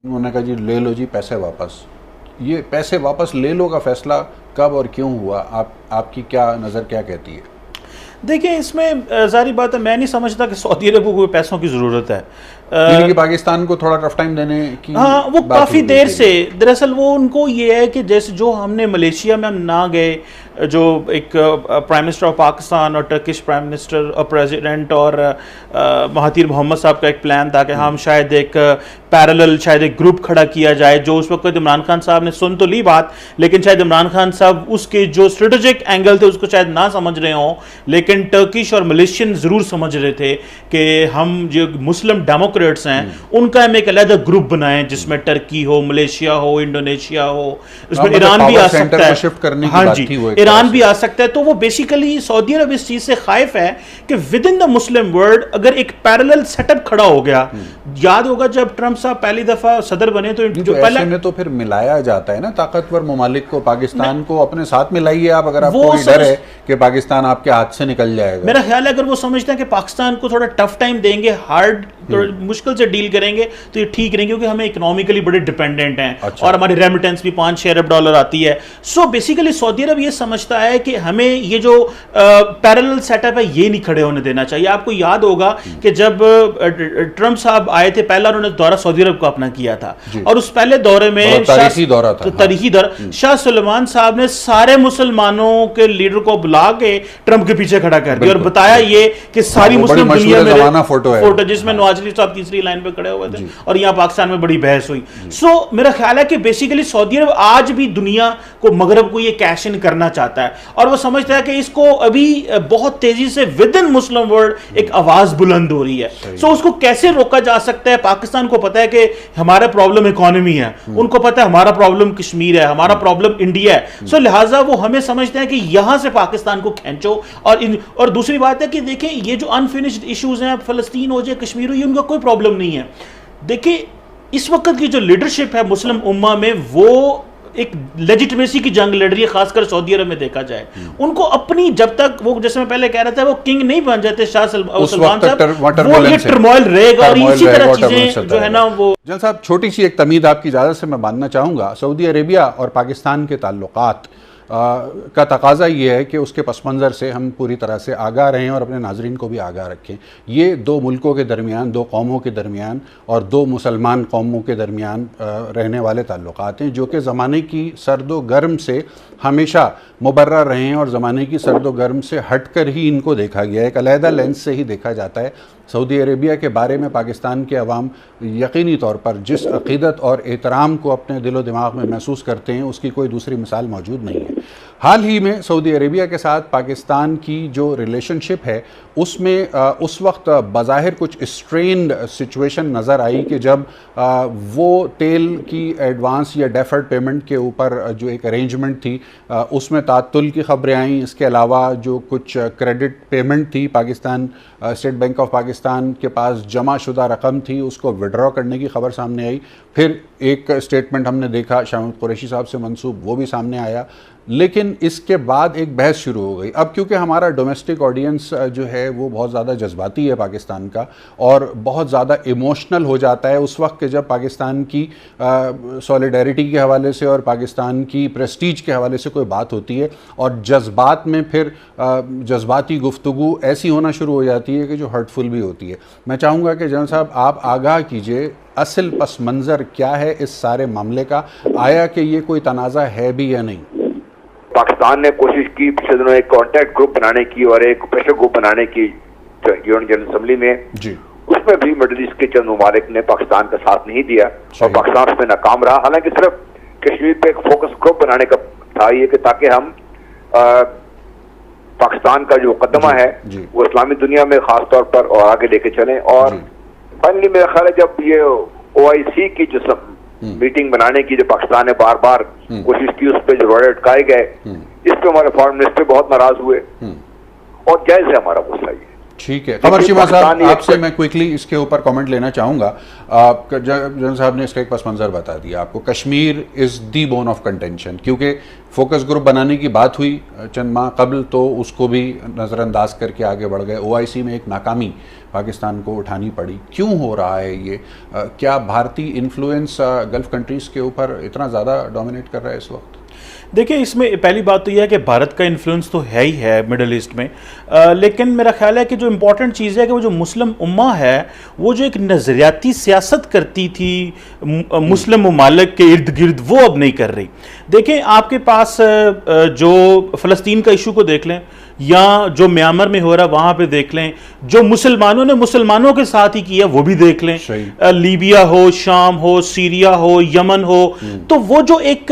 उन्होंने कहा जी ले लो जी पैसे वापस। ये पैसे वापस ले लो का फैसला कब और क्यों हुआ, आपकी क्या नज़र क्या कहती है? देखिए, इसमें जारी बात है, मैं नहीं समझता कि सऊदी अरब को कोई पैसों की ज़रूरत है। कि पाकिस्तान को थोड़ा टफ टाइम देने की, हाँ, वो काफ़ी देर से, दरअसल वो उनको ये है कि जैसे जो हमने मलेशिया में हम ना गए, जो एक प्राइम मिनिस्टर ऑफ पाकिस्तान और टर्किश प्राइम मिनिस्टर और प्रेसिडेंट और महातीर मोहम्मद साहब का एक प्लान था कि हम शायद एक पैरेलल शायद एक ग्रुप खड़ा किया जाए, जो उस वक्त इमरान खान साहब ने सुन तो ली बात, लेकिन शायद इमरान खान साहब उसके जो स्ट्रेटेजिक एंगल थे उसको शायद ना समझ रहे हों, लेकिन टर्किश और मलेशियन ज़रूर समझ रहे थे कि हम जो मुस्लिम डेमोक्रेट्स हैं उनका हम एक अलग ग्रुप बनाएं जिसमें टर्की हो, मलेशिया हो, इंडोनेशिया हो, उसमें ईरान भी आ सकता है। हाँ जी, ईरान भी आ सकता है। तो वो बेसिकली सऊदी अरब इस चीज से खाइफ है कि with in the Muslim world अगर एक पैरेलल सेटअप खड़ा हो गया, याद होगा जब ट्रंप साहब पहली दफा सदर बने तो जो पहले में तो फिर मिलाया जाता है ना ताकतवर ममालिक को, पाकिस्तान को अपने साथ मिलाइए आप, अगर आपको कोई डर है कि पाकिस्तान आपके हाथ से निकल जाएगा। मेरा ख्याल है अगर वो समझते हैं कि पाकिस्तान को थोड़ा टफ टाइम देंगे, हार्ड मुश्किल से डील करेंगे तो ये ठीक रहेंगे, क्योंकि हमें इकोनॉमिकली बड़े डिपेंडेंट हैं। अच्छा। और हमारी रेमिटेंस भी 5-6 अरब डॉलर आती है। सो बेसिकली सऊदी अरब ये समझता है कि हमें ये जो पैरेलल सेटअप है ये नहीं खड़े होने देना चाहिए। आपको याद होगा कि जब ट्रंप साहब आए थे, पहला उन्होंने दौरा सऊदी अरब को अपना किया था, और उस पहले दौरे में तारीखी दौरा था, तारीखी दौरा, शाह सुलेमान साहब ने सारे मुसलमानों के लीडर को बुला के ट्रंप के पीछे खड़ा कर दिया और बताया ये कि सारी मुस्लिम दुनिया में फोटो जिसमें नवाज शरीफ साहब तीसरी लाइन पे खड़े हुए थे और यहाँ पाकिस्तान में बड़ी बहस हुई। सो मेरा ख्याल है कि बेसिकली सऊदी अरब आज भी दुनिया को, मगरब को ये कैश इन करना चाहता है, और वो समझता है कि इसको अभी बहुत तेजी से विद इन मुस्लिम वर्ल्ड एक आवाज बुलंद हो रही है। सो उसको कैसे रोका जा सकता है? पाकिस्तान को पता है कि हमारा प्रॉब्लम इकोनॉमी है, उनको पता है हमारा प्रॉब्लम कश्मीर है, हमारा प्रॉब्लम इंडिया है। सो लिहाजा वो हमें समझते हैं कि यहां से पाकिस्तान को खींचो। और दूसरी बात है कि देखिए, ये जो अनफिनिश्ड इश्यूज हैं, फलस्तीन हो जाए, कश्मीर हो, ये उनका कोई प्रॉब्लम नहीं है। देखिए, इस वक्त की जो लीडरशिप है मुस्लिम उम्मा में, वो एक लेजिटिमेसी की जंग लड़ रही है, खासकर सऊदी अरब में देखा जाए। उनको अपनी, जब तक वो, जैसे मैं पहले कह रहा था, वो किंग नहीं बन जाते शाह सलमान साहब, वो ये टर्मोइल रहेगा और इसी तरह चीजें जो है ना वो। जनरल साहब, छोटी सी एक तमीद आपकी इजाजत से मैं बांधना चाहूंगा। सऊदी अरेबिया और पाकिस्तान के ताल्लुकात का तकाजा ये है कि उसके पस मंज़र से हम पूरी तरह से आगाह रहें और अपने नाजरीन को भी आगाह रखें। ये दो मुल्कों के दरमियान, दो कौमों के दरमियान और दो मुसलमान कौमों के दरमियान रहने वाले ताल्लुकात हैं, जो कि ज़माने की सर्दो गर्म से हमेशा मुबर्रर रहे हैं और ज़माने की सर्दो गर्म से हट कर ही इनको देखा गया है, एक अलहदा लेंस से ही देखा जाता है। सऊदी अरेबिया के बारे में पाकिस्तान के अवाम यकीनी तौर पर जिस अक़ीदत और एहतराम को अपने दिलो दिमाग में महसूस करते हैं, उसकी कोई दूसरी मिसाल मौजूद नहीं है। हाल ही में सऊदी अरेबिया के साथ पाकिस्तान की जो रिलेशनशिप है, उसमें उस वक्त बज़ाहिर कुछ स्ट्रेन्ड सिचुएशन नज़र आई कि जब वो तेल की एडवांस या डेफर्ड पेमेंट के ऊपर जो एक अरेंजमेंट थी, उसमें तातुल की खबरें आईं। इसके अलावा जो कुछ क्रेडिट पेमेंट थी, Pakistan state bank of Pakistan के पास जमा शुदा रकम थी, उसको विड्रॉ करने की खबर सामने आई। फिर एक स्टेटमेंट हमने देखा शाहिद कुरैशी साहब से मंसूब, वो भी सामने आया। लेकिन इसके बाद एक बहस शुरू हो गई। अब क्योंकि हमारा डोमेस्टिक ऑडियंस जो है वो बहुत ज़्यादा जज्बाती है पाकिस्तान का, और बहुत ज़्यादा इमोशनल हो जाता है उस वक्त जब पाकिस्तान की सॉलिडेरिटी के हवाले से और पाकिस्तान की प्रेस्टीज के हवाले से कोई बात होती है, और जज्बात में फिर जज्बाती गुफ्तगू ऐसी होना शुरू हो जाती है कि जो हर्टफुल भी होती है। मैं चाहूँगा कि जनरल साहब आप आगाह कीजिए, असल पस मंज़र क्या है इस सारे मामले का? आया कि ये कोई तनाज़ा है भी या नहीं? पाकिस्तान ने कोशिश की पिछले दिनों एक कॉन्टैक्ट ग्रुप बनाने की और एक प्रेशर ग्रुप बनाने की यूएन जनरल असेंबली में जी। उसमें भी मिडिल ईस्ट के चंद ममालिक ने पाकिस्तान का साथ नहीं दिया और पाकिस्तान उसमें नाकाम रहा। हालांकि सिर्फ कश्मीर पे एक फोकस ग्रुप बनाने का था ये कि ताकि हम पाकिस्तान का जो मुकदमा है वो इस्लामी दुनिया में खास तौर पर और आगे लेके चलें। और फाइनली मेरा ख्याल है जब ये OIC की जो मीटिंग बनाने की जो पाकिस्तान ने बार बार कोशिश की, उस पर जो रोड़े अटकाए गए, इस पे हमारे फॉरेन मिनिस्टर बहुत नाराज हुए और जायज है हमारा गुस्सा। ये ठीक है। कमर शीमा साहब, आपसे मैं क्विकली इसके ऊपर कमेंट लेना चाहूँगा। जनरल साहब ने इसका एक पस मंज़र बता दिया आपको। Kashmir is the bone of contention, क्योंकि फोकस ग्रुप बनाने की बात हुई चंद माह कबल, तो उसको भी नज़रअंदाज करके आगे बढ़ गए। OIC में एक नाकामी पाकिस्तान को उठानी पड़ी। क्यों हो रहा है ये? क्या भारतीय इन्फ्लुएंस गल्फ़ कंट्रीज़ के ऊपर इतना ज़्यादा डोमिनेट कर रहा है इस वक्त? देखिए, इसमें पहली बात तो यह है कि भारत का इन्फ्लुएंस तो है ही है मिडल ईस्ट में, लेकिन मेरा ख्याल है कि जो इम्पोर्टेंट चीज़ है कि वो जो मुस्लिम उम्मा है वो जो एक नज़रियाती सियासत करती थी मुस्लिम ममालिक के इर्द गिर्द, वो अब नहीं कर रही। देखें, आपके पास जो फ़लस्तीन का इशू को देख लें, या जो म्यांमार में हो रहा है वहाँ पे देख लें, जो मुसलमानों ने मुसलमानों के साथ ही किया वो भी देख लें, लीबिया हो, शाम हो, सीरिया हो, यमन हो, तो वो जो एक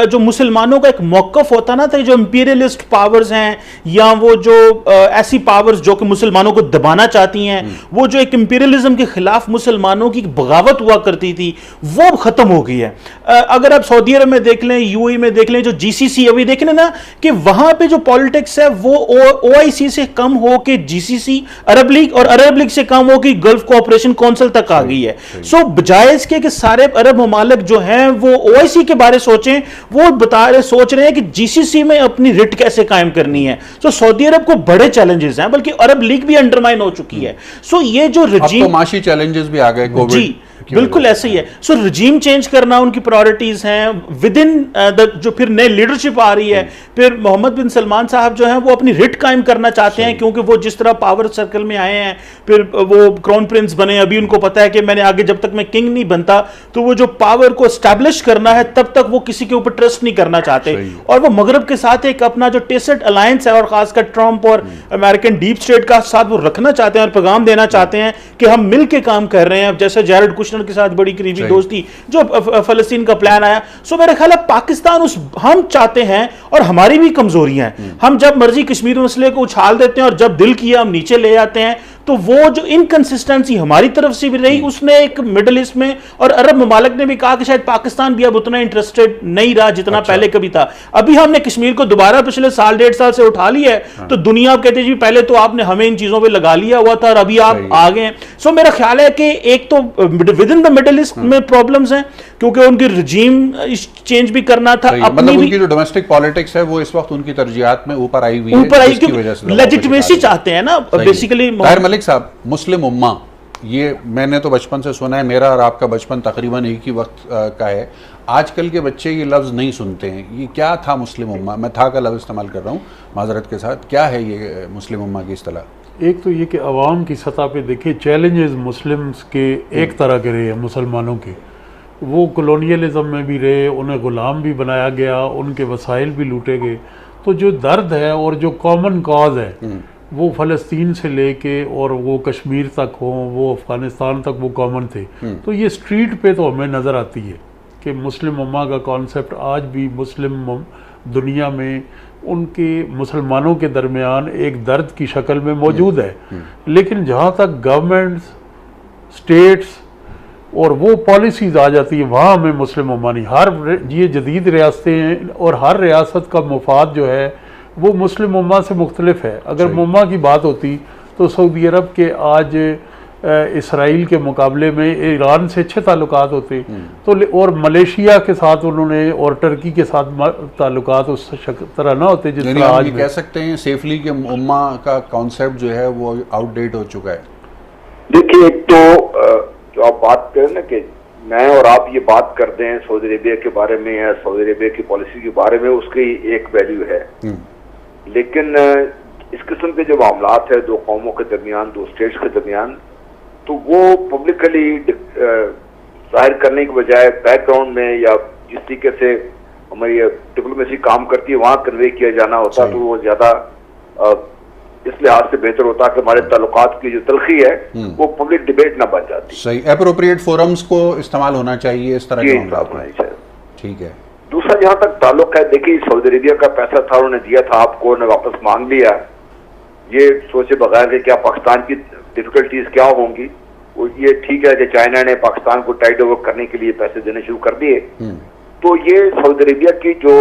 जो मुसलमानों का एक मौक़िफ़ होता ना था, जो इंपीरियलिस्ट पावर्स हैं या वो जो ऐसी पावर्स जो कि मुसलमानों को दबाना चाहती हैं, वो जो एक इंपीरियलिज्म के खिलाफ मुसलमानों की बगावत हुआ करती थी, वो ख़त्म हो गई है। अगर आप सऊदी अरब में देख लें, UAE में देख लें, जो GCC अभी देख लें ना, कि वहाँ पे जो पॉलिटिक्स है वो OIC से कम हो के GCC, अरब लीग, और अरब लीग से कम हो कि गल्फ कोऑपरेशन काउंसिल तक आ गई है। सो बजाय इसके कि सारे अरब ममालिक जो हैं वो OIC के बारे सोचें, वो सोच रहे हैं कि GCC में अपनी रिट कैसे कायम करनी है। सो सऊदी अरब को बड़े चैलेंजेस हैं, बल्कि अरब लीग भी अंडरमाइन हो चुकी है। सो ये जो रजीम, अब तो माशी चैलेंजेस भी आ गए, कोविड बिल्कुल ऐसे ही है। सो रजीम चेंज करना उनकी प्रायोरिटीज हैं। विद इन जो फिर नई लीडरशिप आ रही है, फिर मोहम्मद बिन सलमान साहब जो हैं वो अपनी रिट कायम करना चाहते हैं, क्योंकि वो जिस तरह पावर सर्कल में आए हैं, फिर वो क्राउन प्रिंस बने, अभी उनको पता है कि मैंने आगे जब तक मैं किंग नहीं बनता, तो वो जो पावर को एस्टैब्लिश करना है तब तक वो किसी के ऊपर ट्रस्ट नहीं करना चाहते, और वो मगरब के साथ एक अपना जो टेसिट अलायंस है, और खासकर ट्रंप और अमेरिकन डीप स्टेट का साथ वो रखना चाहते हैं और पैगाम देना चाहते हैं कि हम मिल के काम कर रहे हैं। जैसे जैरेड कुशनर के साथ बड़ी करीबी दोस्ती जो फलस्तीन का प्लान आया। सो मेरे ख्याल है पाकिस्तान हम चाहते हैं, और हमारी भी कमजोरियां हैं, हम जब मर्जी कश्मीर मसले को उछाल देते हैं और जब दिल किया हम नीचे ले आते हैं। तो वो जो इनकंसिस्टेंसी हमारी तरफ से भी रही, उसने एक मिडल ईस्ट में, और अरब ममालिक ने भी कहा कि शायद पाकिस्तान भी अब उतना इंटरेस्टेड नहीं रहा जितना पहले कभी था। अभी हमने कश्मीर को दोबारा पिछले साल 1.5 साल से उठा लिया है, तो दुनिया अब कहते जी पहले तो आपने हमें इन चीजों पे लगा लिया हुआ था और अभी आप आ गए हैं। सो मेरा ख्याल है कि एक तो with in the middle east में प्रॉब्लम्स हैं, क्योंकि उनकी रजीम चेंज भी करना था, अपनी उनकी जो डोमेस्टिक पॉलिटिक्स है वो इस वक्त उनकी तरजीहात में ऊपर आई हुई है, ऊपर आई, क्योंकि लेजिटिमेसी चाहते हैं ना बेसिकली। साहब, मुस्लिम उम्मा, ये मैंने तो बचपन से सुना है, मेरा और आपका बचपन तकरीबन एक ही वक्त का है। आजकल के बच्चे ये लफ्ज़ नहीं सुनते हैं। ये क्या था मुस्लिम उम्मा? मैं था का लफ्ज़ इस्तेमाल कर रहा हूँ माजरत के साथ। क्या है ये मुस्लिम उम्मा की इस्तिलाह? एक तो ये कि अवाम की सतह पे देखिए, चैलेंजेस मुस्लिम्स के एक तरह के रहे हैं, मुसलमानों के। वो कॉलोनियलिज्म में भी रहे, उन्हें ग़ुलाम भी बनाया गया, उनके वसाइल भी लूटे गए। तो जो दर्द है और जो कॉमन कॉज है वो फ़लस्तीन से लेके और वो कश्मीर तक हो, वो अफ़गानिस्तान तक वो कॉमन थे। तो ये स्ट्रीट पे तो हमें नज़र आती है कि मुस्लिम उम्मा का कॉन्सेप्ट आज भी मुस्लिम दुनिया में उनके मुसलमानों के दरमियान एक दर्द की शक्ल में मौजूद है। लेकिन जहाँ तक गवर्नमेंट्स, स्टेट्स और वो पॉलिसीज़ आ जाती है, वहाँ हमें मुस्लिम उम्मा नहीं। ये जदीद रियासतें हैं और हर रियासत का मफाद जो है वो मुस्लिम उम्मा से मुख्तलिफ है। अगर उम्मा की बात होती तो सऊदी अरब के आज इसराइल के मुकाबले में ईरान से अच्छे ताल्लुकात होते, तो और मलेशिया के साथ उन्होंने और टर्की के साथ ताल्लुकात उस तरह ना होते जिस तरह आज कह सकते हैं सेफली कि उम्मा का कॉन्सेप्ट जो है वो आउटडेट हो चुका है। देखिए, एक तो जो आप बात करें ना कि मैं और आप ये बात करते हैं सऊदी अरेबिया के बारे में या सऊदी अरेबिया की पॉलिसी के बारे में, उसकी एक वैल्यू है। लेकिन इस किस्म के जो मामलात है दो कौमों के दरमियान, दो स्टेट्स के दरमियान, तो वो पब्लिकली जाहिर करने के बजाय बैकग्राउंड में या जिस तरीके से हमारी डिप्लोमेसी काम करती है वहाँ कन्वे किया जाना होता, तो वो ज़्यादा इस लिहाज से बेहतर होता कि हमारे ताल्लुकात की जो तलखी है वो पब्लिक डिबेट ना बन जाती। सही, एप्रोप्रिएट फोरम्स को इस्तेमाल होना चाहिए इस तरह के। ठीक है। दूसरा, जहाँ तक ताल्लुक है, देखिए सऊदी अरेबिया का पैसा था, उन्होंने दिया था आपको, उन्होंने वापस मांग लिया, ये सोचे बगैर कि क्या पाकिस्तान की डिफिकल्टीज क्या होंगी। ये ठीक है कि चाइना ने पाकिस्तान को टाइड ओवर करने के लिए पैसे देने शुरू कर दिए, तो ये सऊदी अरेबिया की जो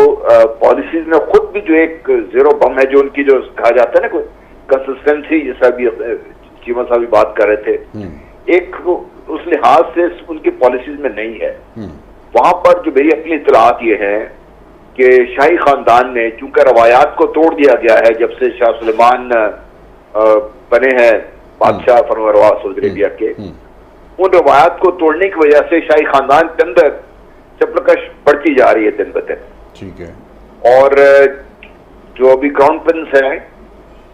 पॉलिसीज में खुद भी जो एक जीरो बम है, जो उनकी जो कहा जाता है ना, कंसिस्टेंसी, जैसा भी चीमा साहब भी बात कर रहे थे, एक उस लिहाज से उनकी पॉलिसीज में नहीं है। वहां पर जो मेरी अपनी इतलात ये है कि शाही खानदान ने, चूंकि रवायात को तोड़ दिया गया है जब से शाह सुलेमान बने हैं बादशाह फरमारवा सऊदी अरेबिया के, उन रवायात को तोड़ने की वजह से शाही खानदान के अंदर चपलकश बढ़ती जा रही है दिन ब दिन। ठीक है। और जो अभी क्राउन प्रिंस है,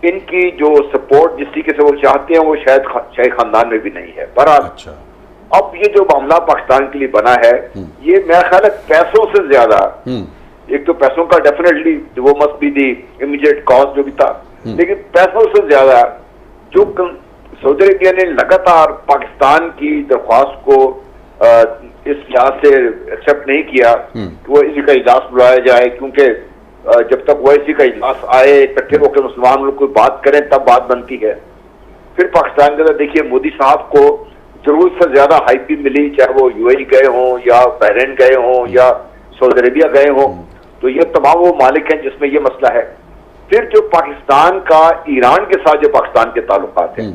इनकी जो सपोर्ट जिस तरीके से वो चाहते हैं वो शायद शाही खानदान में भी नहीं है। बहरहाल अच्छा। अब ये जो मामला पाकिस्तान के लिए बना है, ये मेरा ख्याल है पैसों से ज्यादा, एक तो पैसों का डेफिनेटली वो must be the immediate cause जो भी था, लेकिन पैसों से ज्यादा जो सऊदी अरेबिया ने लगातार पाकिस्तान की दरख्वास्त को इस लिहाज से एक्सेप्ट नहीं किया कि वो इसी का इजलास बुलाया जाए, क्योंकि जब तक वो इसी का इजलास आए, इकट्ठे होकर मुसलमान लोग कोई बात करें तब बात बनती है। फिर पाकिस्तान के अंदर देखिए मोदी साहब को जरूरत से ज्यादा हाइप भी मिली, चाहे वो यूएई गए हों या बहरीन गए हों या सऊदी अरेबिया गए हों, तो ये तमाम वो मालिक हैं जिसमें ये मसला है। फिर जो पाकिस्तान का ईरान के साथ जो पाकिस्तान के ताल्लुकात हैं,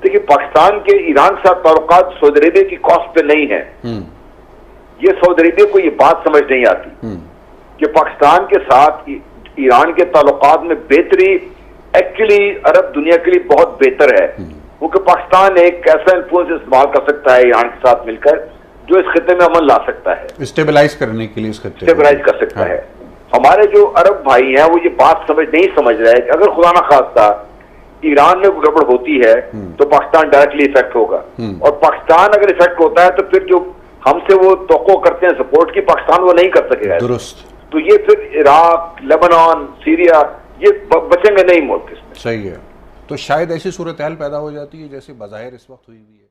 देखिए पाकिस्तान के ईरान के साथ ताल्लुकात सऊदी अरेबिया की कॉस्ट पे नहीं है। ये सऊदी अरेबिया को ये बात समझ नहीं आती कि पाकिस्तान के साथ ईरान के ताल्लुकात में बेहतरी एक्चुअली अरब दुनिया के लिए बहुत बेहतर है, क्योंकि पाकिस्तान एक ऐसा इन्फ्लुएंस इस्तेमाल कर सकता है ईरान के साथ मिलकर जो इस खिते में अमल ला सकता है, स्टेबलाइज करने के लिए इस खिते स्टेबलाइज कर सकता है। हमारे जो अरब भाई हैं वो ये बात नहीं समझ रहे हैं कि अगर खुदा न खास्ता ईरान में गड़बड़ होती है तो पाकिस्तान डायरेक्टली इफेक्ट होगा, और पाकिस्तान अगर इफेक्ट होता है तो फिर जो हमसे वो तवक्को करते हैं सपोर्ट की, पाकिस्तान वो नहीं कर सकेगा। दुरुस्त। तो ये फिर इराक, लेबनान, सीरिया, ये बचेंगे नहीं मुल्क इसमें। सही है। तो शायद ऐसी सूरत हाल पैदा हो जाती है जैसे बज़ाहिर इस वक्त हुई हुई है।